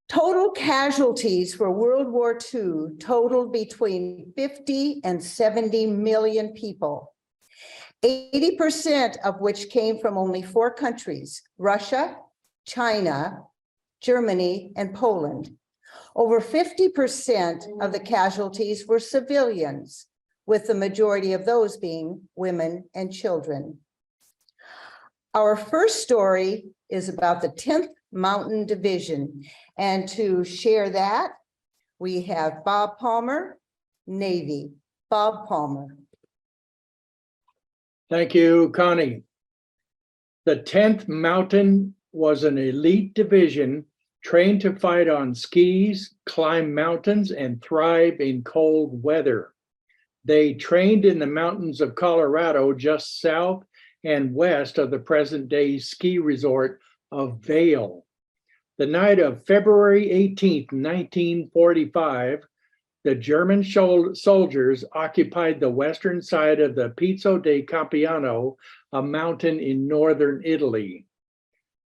Total casualties for World War II totaled between 50 and 70 million people, 80% of which came from only 4 countries: Russia, China, Germany, and Poland. Over 50% of the casualties were civilians, with the majority of those being women and children. Our first story is about the 10th Mountain Division, and to share that, we have Bob Palmer, Navy. Bob Palmer. Thank you, Connie. The 10th Mountain was an elite division trained to fight on skis, climb mountains, and thrive in cold weather. They trained in the mountains of Colorado, just south and west of the present-day ski resort of Vail. The night of February 18, 1945, the German soldiers occupied the western side of the Pizzo de Campiano, a mountain in northern Italy.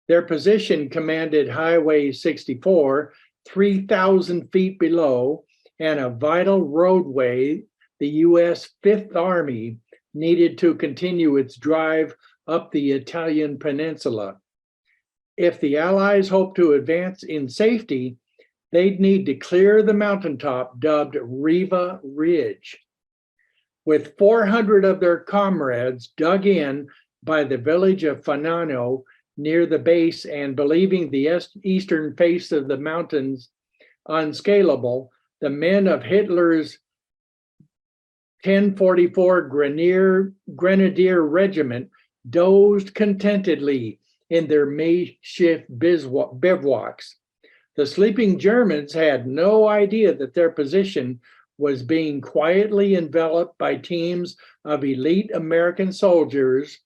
Their position commanded Highway 64, 3,000 feet below, and a vital roadway the U.S. Fifth Army needed to continue its drive up the Italian peninsula. If the Allies hoped to advance in safety, they'd need to clear the mountaintop dubbed Riva Ridge. With 400 of their comrades dug in by the village of Fanano near the base and believing the eastern face of the mountains unscalable, the men of Hitler's 1044 Grenadier Regiment dozed contentedly in their makeshift bivouacs. The sleeping Germans had no idea that their position was being quietly enveloped by teams of elite American soldiers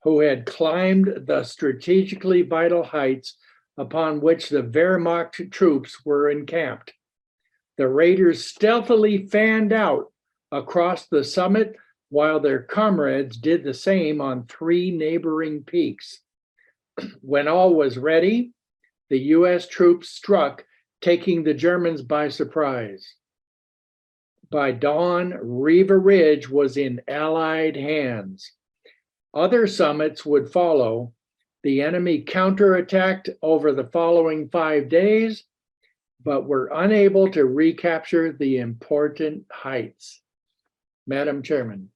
who had climbed the strategically vital heights upon which the Wehrmacht troops were encamped. The raiders stealthily fanned out across the summit while their comrades did the same on 3 neighboring peaks. When all was ready, the U.S. troops struck, taking the Germans by surprise. By dawn, Riva Ridge was in Allied hands. Other summits would follow. The enemy counterattacked over the following 5 days, but were unable to recapture the important heights. Madam Chairman.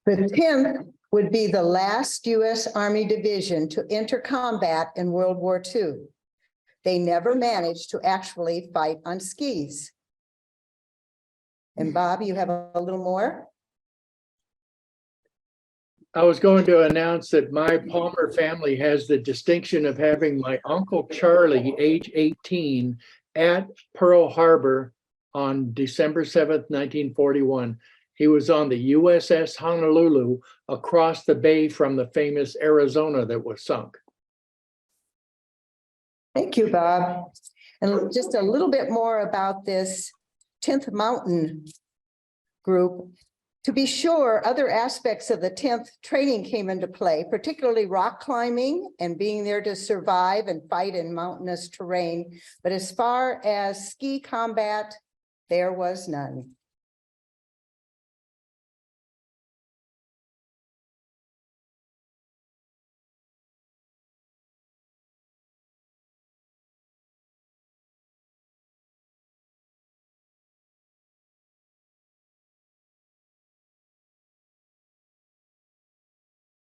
The 10th would be the last U.S. Army division to enter combat in World War II. They never managed to actually fight on skis. And Bob, you have a little more? I was going to announce that my Palmer family has the distinction of having my Uncle Charlie, age 18, at Pearl Harbor on December 7th, 1941. He was on the USS Honolulu across the bay from the famous Arizona that was sunk. Thank you, Bob. And just a little bit more about this 10th Mountain group. To be sure, other aspects of the 10th training came into play, particularly rock climbing and being there to survive and fight in mountainous terrain. But as far as ski combat, there was none.